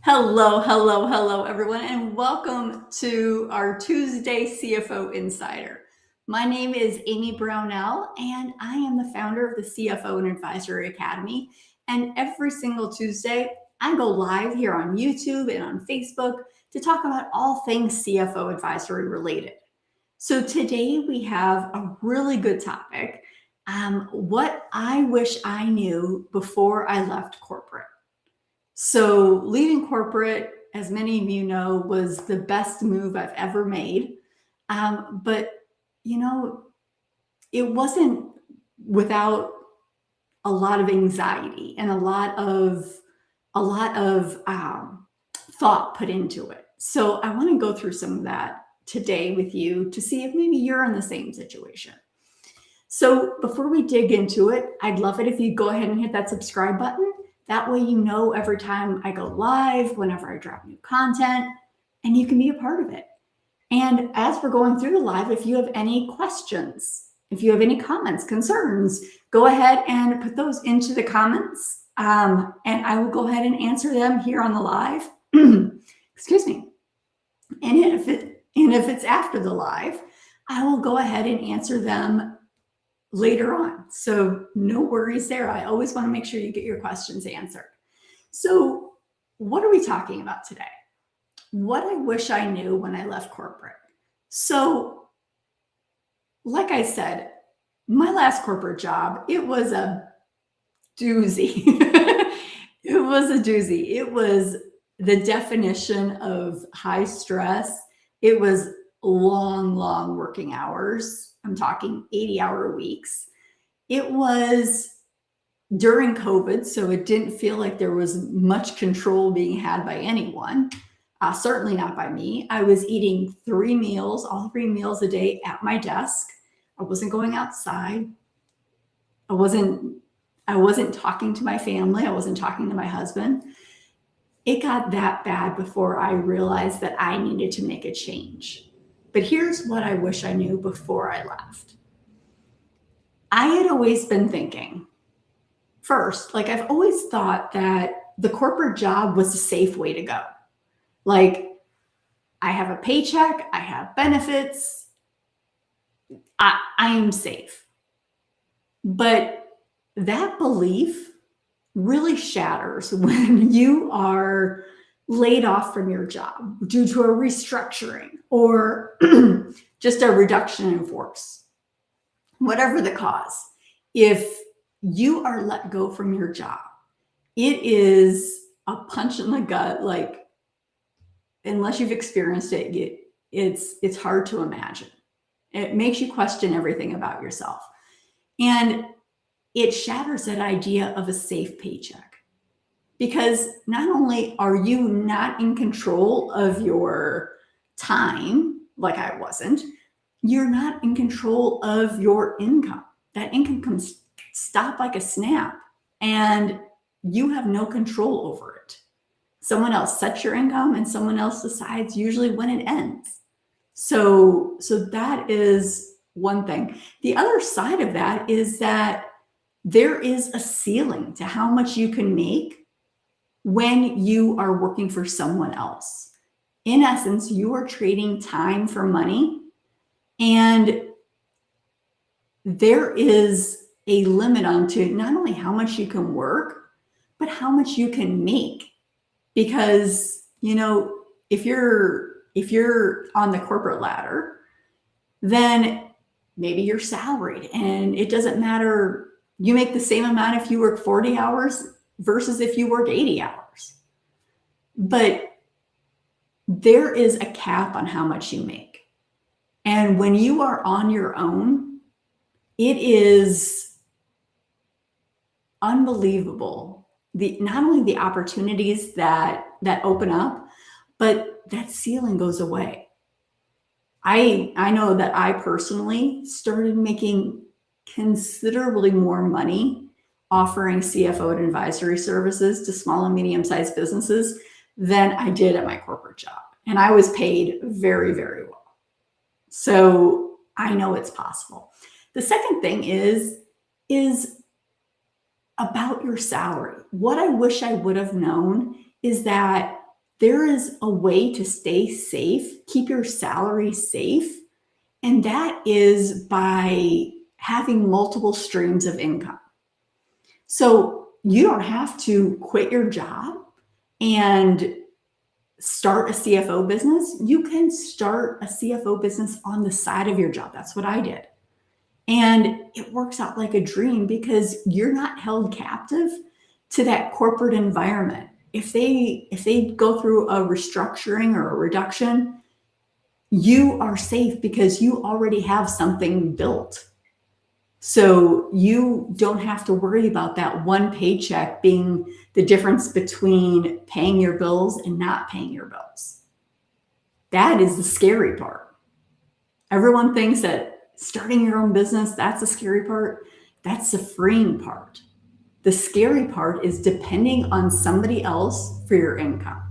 Hello, everyone, and welcome to our Tuesday CFO Insider. My name is Amy Brownell, and I am the founder of the CFO and Advisory Academy. And every single Tuesday, I go live here on YouTube and on Facebook to talk about all things CFO advisory related. So today we have a really good topic, what I wish I knew before I left corporate. So leaving corporate, as many of you know, was the best move I've ever made. But you know, it wasn't without a lot of anxiety and a lot of thought put into it. So I want to go through some of that today with you to see if maybe you're in the same situation. So before we dig into it, I'd love it if you go ahead and hit that subscribe button. That way you know every time I go live, whenever I drop new content, and you can be a part of it. And as we're going through the live, if you have any questions, if you have any comments, concerns, go ahead and put those into the comments, and I will go ahead and answer them here on the live. Excuse me. And if it's after the live, I will go ahead and answer them later on. So no worries there. I always want to make sure you get your questions answered. So what are we talking about today? What I wish I knew when I left corporate. So like I said, my last corporate job, it was a doozy. It was a doozy. It was the definition of high stress. It was long working hours. I'm talking 80-hour weeks. It was during COVID, so it didn't feel like there was much control being had by anyone, certainly not by me. I was eating all 3 meals a day at my desk. I wasn't going outside. I wasn't talking to my family. I wasn't talking to my husband. It got that bad before I realized that I needed to make a change. But here's what I wish I knew before I left. I had always been thinking, first, like I've always thought that the corporate job was a safe way to go. Like I have a paycheck, I have benefits, I am safe. But that belief really shatters when you are laid off from your job due to a restructuring or just a reduction in force, whatever the cause. If you are let go from your job, it is a punch in the gut. Like, unless you've experienced it, it's hard to imagine. It makes you question everything about yourself. And it shatters that idea of a safe paycheck. Because not only are you not in control of your time, like I wasn't, you're not in control of your income. That income can stop like a snap, and you have no control over it. Someone else sets your income, and someone else decides usually when it ends. So that is one thing. The other side of that is that there is a ceiling to how much you can make when you are working for someone else. In essence, you are trading time for money, and there is a limit onto not only how much you can work, but how much you can make. Because, if you're on the corporate ladder, then maybe you're salaried and it doesn't matter. You make the same amount if you work 40 hours versus if you work 80 hours. But there is a cap on how much you make. And when you are on your own, it is unbelievable. Not only the opportunities that open up, but that ceiling goes away. I know that I personally started making considerably more money offering CFO and advisory services to small and medium-sized businesses than I did at my corporate job. And I was paid very, very well. So I know it's possible. The second thing is about your salary. What I wish I would have known is that there is a way to stay safe, keep your salary safe, and that is by having multiple streams of income. So you don't have to quit your job and start a CFO business. You can start a CFO business on the side of your job. That's what I did. And it works out like a dream because you're not held captive to that corporate environment. If they go through a restructuring or a reduction, you are safe because you already have something built. So you don't have to worry about that one paycheck being the difference between paying your bills and not paying your bills. That is the scary part. Everyone thinks that starting your own business, that's the scary part. That's the freeing part. The scary part is depending on somebody else for your income.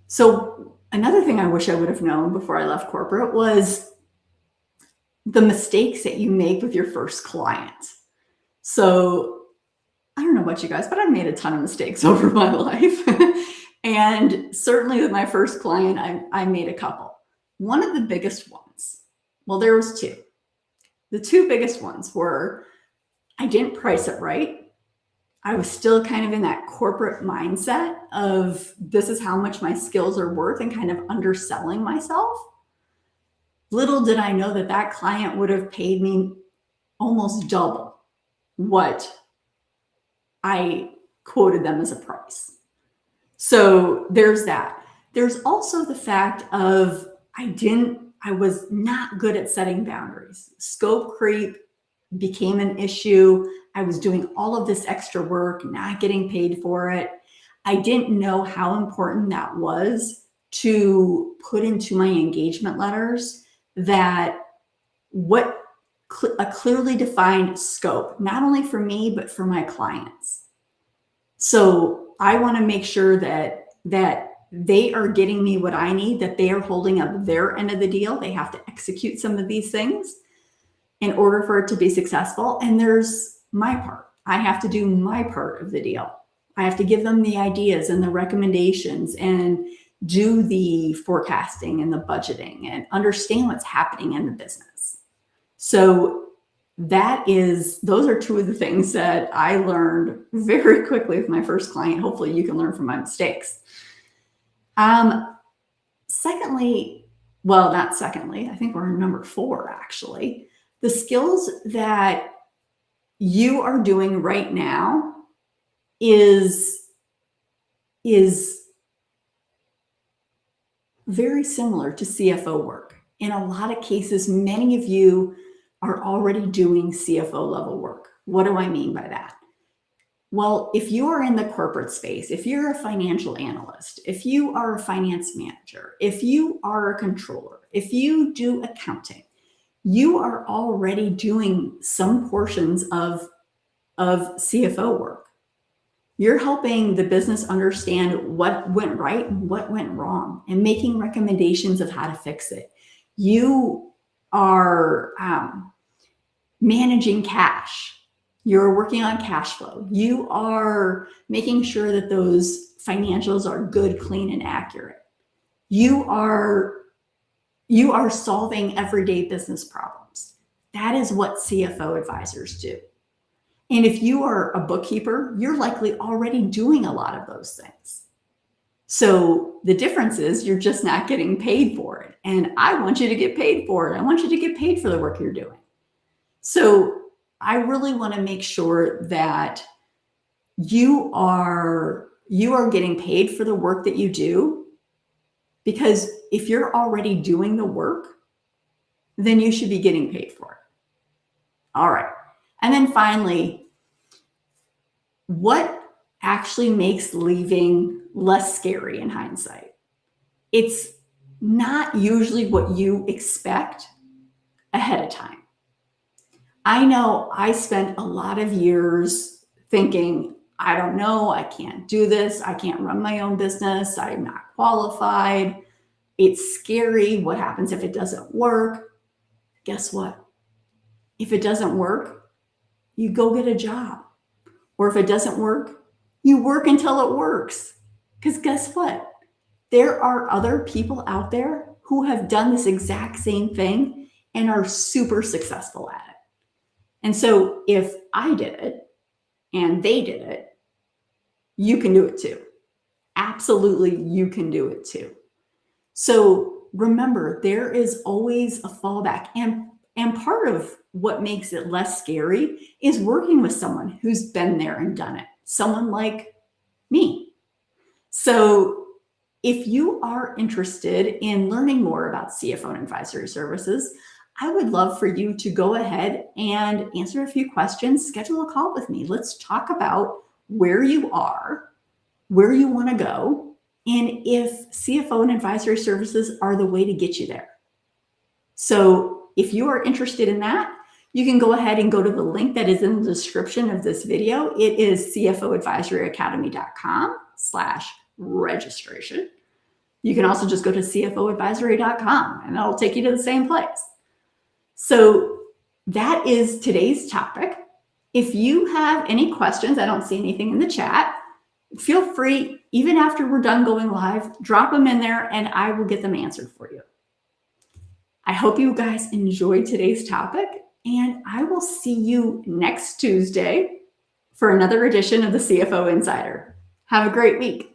So another thing I wish I would have known before I left corporate was the mistakes that you make with your first client. So I don't know about you guys, but I've made a ton of mistakes over my life. And certainly with my first client, I made a couple. One of the biggest ones, well, there was two. The two biggest ones were I didn't price it right. I was still kind of in that corporate mindset of this is how much my skills are worth and kind of underselling myself. Little did I know that that client would have paid me almost double what I quoted them as a price. So there's that. There's also the fact of I was not good at setting boundaries. Scope creep became an issue. I was doing all of this extra work, not getting paid for it. I didn't know how important that was to put into my engagement letters that a clearly defined scope, not only for me, but for my clients. So I want to make sure that they are getting me what I need, that they are holding up their end of the deal. They have to execute some of these things in order for it to be successful. And there's my part. I have to do my part of the deal. I have to give them the ideas and the recommendations and do the forecasting and the budgeting and understand what's happening in the business. So those are two of the things that I learned very quickly with my first client. Hopefully you can learn from my mistakes. Secondly, well, not secondly, I think we're number 4 actually. The skills that you are doing right now is very similar to CFO work. In a lot of cases, many of you are already doing CFO level work. What do I mean by that? Well, if you are in the corporate space, if you're a financial analyst, if you are a finance manager, if you are a controller, if you do accounting, you are already doing some portions of CFO work. You're helping the business understand what went right and what went wrong and making recommendations of how to fix it. You are managing cash. You're working on cash flow. You are making sure that those financials are good, clean, and accurate. You are solving everyday business problems. That is what CFO advisors do. And if you are a bookkeeper, you're likely already doing a lot of those things. So the difference is you're just not getting paid for it. And I want you to get paid for it. I want you to get paid for the work you're doing. So I really want to make sure that you are getting paid for the work that you do, because if you're already doing the work, then you should be getting paid for it. All right. And then finally, what actually makes leaving less scary in hindsight? It's not usually what you expect ahead of time. I know I spent a lot of years thinking, I don't know, I can't do this, I can't run my own business, I'm not qualified, it's scary, what happens if it doesn't work? Guess what? If it doesn't work, you go get a job. Or if it doesn't work, you work until it works. Because guess what? There are other people out there who have done this exact same thing and are super successful at it. And so if I did it and they did it, you can do it too. Absolutely, you can do it too. So remember, there is always a fallback. And part of what makes it less scary is working with someone who's been there and done it, someone like me. So if you are interested in learning more about CFO and advisory services, I would love for you to go ahead and answer a few questions, schedule a call with me. Let's talk about where you are, where you want to go, and if CFO and advisory services are the way to get you there. So if you are interested in that, you can go ahead and go to the link that is in the description of this video. It is cfoadvisoryacademy.com/registration. You can also just go to cfoadvisory.com and that'll take you to the same place. So that is today's topic. If you have any questions, I don't see anything in the chat, feel free, even after we're done going live, drop them in there and I will get them answered for you. I hope you guys enjoyed today's topic, and I will see you next Tuesday for another edition of the CFO Insider. Have a great week.